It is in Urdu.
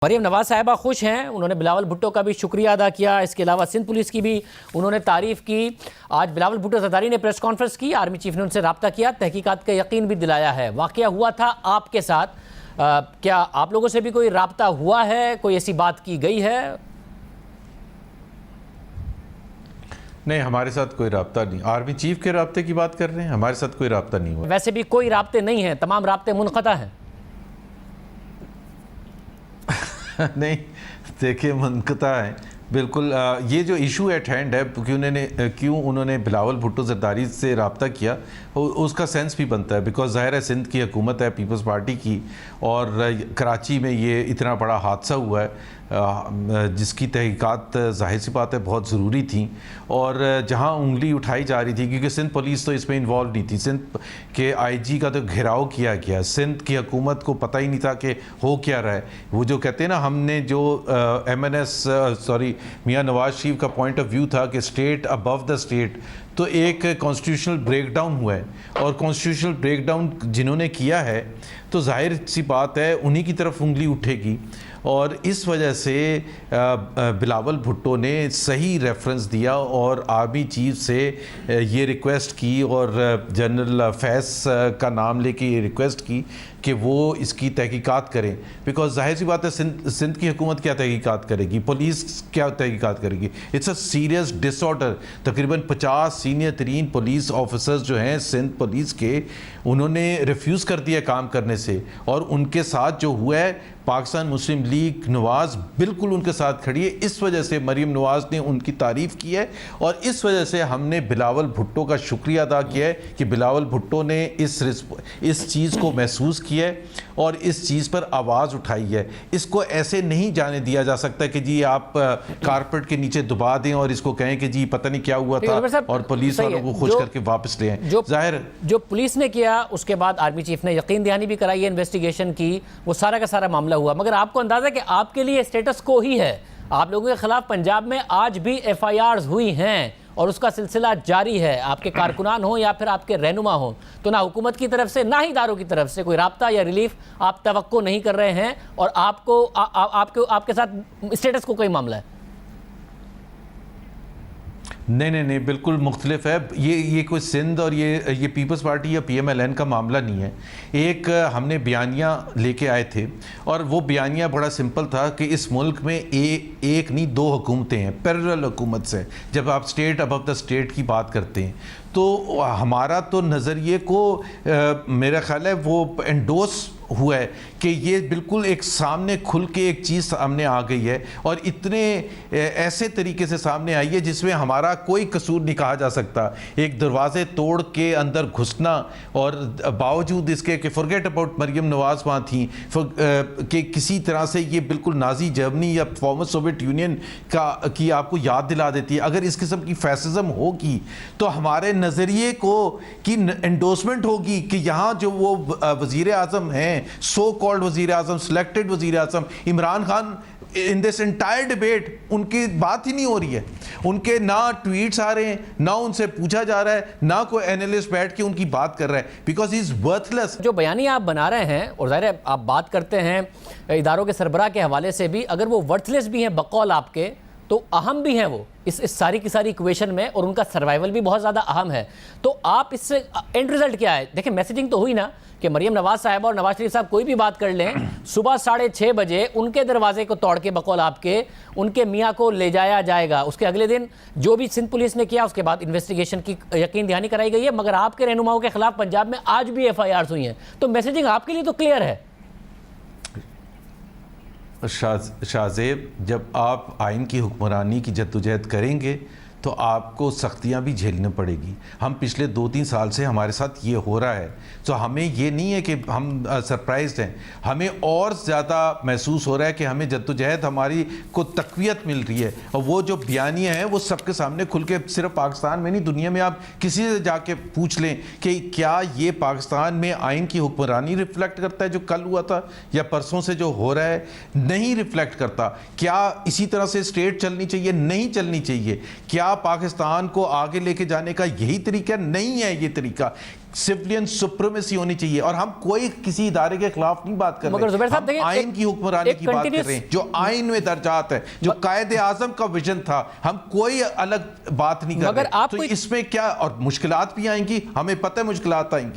مریم نواز صاحبہ خوش ہیں، انہوں نے بلاول بھٹو کا بھی شکریہ ادا کیا، اس کے علاوہ سندھ پولیس کی بھی انہوں نے تعریف کی۔ آج بلاول بھٹو زرداری نے پریس کانفرنس کی، آرمی چیف نے ان سے رابطہ کیا، تحقیقات کا یقین بھی دلایا ہے۔ واقعہ ہوا تھا آپ کے ساتھ، کیا آپ لوگوں سے بھی کوئی رابطہ ہوا ہے، کوئی ایسی بات کی گئی ہے؟ نہیں، ہمارے ساتھ کوئی رابطہ نہیں۔ آرمی چیف کے رابطے کی بات کر رہے ہیں، ہمارے ساتھ کوئی رابطہ نہیں ہوا۔ ویسے بھی کوئی رابطے نہیں ہیں، تمام رابطے منقطع ہیں۔ نہیں دیکھیں، منقطع ہیں بالکل۔ یہ جو ایشو ایٹ ہینڈ ہے، کیوں انہوں نے بلاول بھٹو زرداری سے رابطہ کیا، اس کا سینس بھی بنتا ہے، بیکاز ظاہر ہے سندھ کی حکومت ہے پیپلز پارٹی کی، اور کراچی میں یہ اتنا بڑا حادثہ ہوا ہے جس کی تحقیقات ظاہر سی بات ہے بہت ضروری تھیں، اور جہاں انگلی اٹھائی جا رہی تھی، کیونکہ سندھ پولیس تو اس میں انوالو نہیں تھی، سندھ کے آئی جی کا تو گھیراؤ کیا گیا، سندھ کی حکومت کو پتہ ہی نہیں تھا کہ ہو کیا رہا ہے۔ وہ جو کہتے ہیں نا، ہم نے جو میاں نواز شریف کا پوائنٹ آف ویو تھا کہ اسٹیٹ ابو دا اسٹیٹ، تو ایک کانسٹیٹیوشنل بریک ڈاؤن ہوا ہے، اور کانسٹیٹیوشنل بریک ڈاؤن جنہوں نے کیا ہے تو ظاہر سی بات ہے انہی کی طرف انگلی اٹھے گی، اور اس وجہ سے بلاول بھٹو نے صحیح ریفرنس دیا اور آرمی چیف سے یہ ریکویسٹ کی، اور جنرل فیض کا نام لے کے یہ ریکویسٹ کی کہ وہ اس کی تحقیقات کریں، بیکاز ظاہر سی بات ہے سندھ کی حکومت کیا تحقیقات کرے گی، پولیس کیا تحقیقات کرے گی؟ It's a serious disorder. تقریباً 50 سینئر ترین پولیس آفیسرز جو ہیں سندھ پولیس کے، انہوں نے ریفیوز کر دیا کام کرنے سے، اور ان کے ساتھ جو ہوا ہے، پاکستان مسلم لیگ نواز بالکل ان کے ساتھ کھڑی ہے۔ اس وجہ سے مریم نواز نے ان کی تعریف کی ہے، اور اس وجہ سے ہم نے بلاول بھٹو کا شکریہ ادا کیا ہے کہ بلاول بھٹو نے اس چیز کو محسوس کیا ہے اور اس چیز پر آواز اٹھائی ہے۔ اس کو ایسے نہیں جانے دیا جا سکتا کہ جی آپ کارپیٹ کے نیچے دبا دیں اور اس کو کہیں کہ جی پتہ نہیں کیا ہوا تھا اور پولیس والوں کو خوش کر کے واپس لے آئیں۔ ظاہر جو پولیس نے کیا، اس کے بعد آرمی چیف نے یقین دہانی بھی کرائی ہے، انویسٹیگیشن کی، وہ سارا کا سارا معاملہ ہوا، مگر آپ کو اندازہ ہے کہ آپ کے لیے اسٹیٹس کو ہی ہے، آپ لوگوں کے خلاف پنجاب میں آج بھی ایف آئی آرز ہوئی ہیں اور اس کا سلسلہ جاری ہے، آپ کے کارکنان ہوں یا پھر آپ کے رہنما ہوں، تو نہ حکومت کی طرف سے نہ ہی اداروں کی طرف سے کوئی رابطہ یا ریلیف آپ توقع نہیں کر رہے ہیں، اور آپ کے ساتھ اسٹیٹس کو کوئی معاملہ ہے؟ نہیں، بالکل مختلف ہے یہ کوئی سندھ اور یہ پیپلز پارٹی یا پی ایم ایل این کا معاملہ نہیں ہے۔ ایک ہم نے بیانیہ لے کے آئے تھے، اور وہ بیانیہ بڑا سمپل تھا کہ اس ملک میں ایک نہیں 2 حکومتیں ہیں، پیرلل حکومت سے، جب آپ اسٹیٹ ابو دا اسٹیٹ کی بات کرتے ہیں تو ہمارا تو نظریے کو میرا خیال ہے وہ انڈوس ہوا ہے کہ یہ بالکل ایک سامنے کھل کے ایک چیز سامنے آ گئی ہے، اور اتنے ایسے طریقے سے سامنے آئی ہے جس میں ہمارا کوئی قصور نہیں کہا جا سکتا۔ ایک دروازے توڑ کے اندر گھسنا، اور باوجود اس کے کہ فرگیٹ اباؤٹ مریم نواز وہاں تھیں، کہ کسی طرح سے یہ بالکل نازی جرمنی یا فارمر سوویت یونین کی آپ کو یاد دلا دیتی ہے۔ اگر اس قسم کی فیسزم ہوگی تو ہمارے نظریے کی انڈورسمنٹ ہوگی کہ یہاں جو وہ وزیر اعظم ہیں، سو کالڈ وزیر اعظم، سلیکٹڈ وزیر اعظم عمران خان، ان دس انٹائر ڈیبیٹ ان کی بات ہی نہیں ہو رہی ہے، ان کے نہ ٹویٹس آ رہے ہیں، نہ ان سے پوچھا جا رہا ہے، نہ کوئی اینالسٹ بیٹھ کے ان کی بات کر رہا ہے، بیکاز ہی از ورتھ لیس۔ جو بیانیہ آپ بنا رہے ہیں، اور ظاہر ہے آپ بات کرتے ہیں اداروں کے سربراہ کے حوالے سے بھی، اگر وہ ورتھ لیس بھی ہیں بقول آپ کے، تو اہم بھی ہیں وہ اس ساری کی ساری ایکویشن میں، اور ان کا سروائیول بھی بہت زیادہ اہم ہے، تو آپ اس سے اینڈ ریزلٹ کیا ہے؟ دیکھیں، میسیجنگ تو ہوئی نا کہ مریم نواز صاحبہ اور نواز شریف صاحب کوئی بھی بات کر لیں، صبح 6:30 بجے ان کے دروازے کو توڑ کے بقول آپ کے ان کے میاں کو لے جایا جائے گا، اس کے اگلے دن جو بھی سندھ پولیس نے کیا اس کے بعد انویسٹیگیشن کی یقین دہانی کرائی گئی ہے، مگر آپ کے رہنماؤں کے خلاف پنجاب میں آج بھی ایف آئی آرز ہوئی ہیں، تو میسیجنگ آپ کے لیے تو کلیئر ہے۔ شاہزیب، جب آپ آئین کی حکمرانی کی جدوجہد کریں گے تو آپ کو سختیاں بھی جھیلنا پڑے گی۔ ہم پچھلے 2-3 سال سے ہمارے ساتھ یہ ہو رہا ہے، تو ہمیں یہ نہیں ہے کہ ہم سرپرائزڈ ہیں، ہمیں اور زیادہ محسوس ہو رہا ہے کہ ہمیں جدوجہد ہماری کو تقویت مل رہی ہے، اور وہ جو بیانیہ ہیں وہ سب کے سامنے کھل کے، صرف پاکستان میں نہیں دنیا میں آپ کسی سے جا کے پوچھ لیں کہ کیا یہ پاکستان میں آئین کی حکمرانی ریفلیکٹ کرتا ہے جو کل ہوا تھا یا پرسوں سے جو ہو رہا ہے؟ نہیں ریفلیکٹ کرتا۔ کیا اسی طرح سے اسٹیٹ چلنی چاہیے؟ نہیں چلنی چاہیے۔ کیا کیا پاکستان کو آگے لے کے جانے کا یہی طریقہ نہیں ہے؟ یہ طریقہ سویلین سپریمیسی ہونی چاہیے، اور ہم کوئی کسی ادارے کے خلاف نہیں بات کر رہے، ہم آئین کی حکمرانی کی بات کر رہے ہیں، جو آئین میں درجات ہے، جو قائد اعظم کا ویژن تھا، ہم کوئی الگ بات نہیں کر رہے۔ تو اس میں کیا، اور مشکلات بھی آئیں گی، ہمیں پتہ ہے مشکلات آئیں گی۔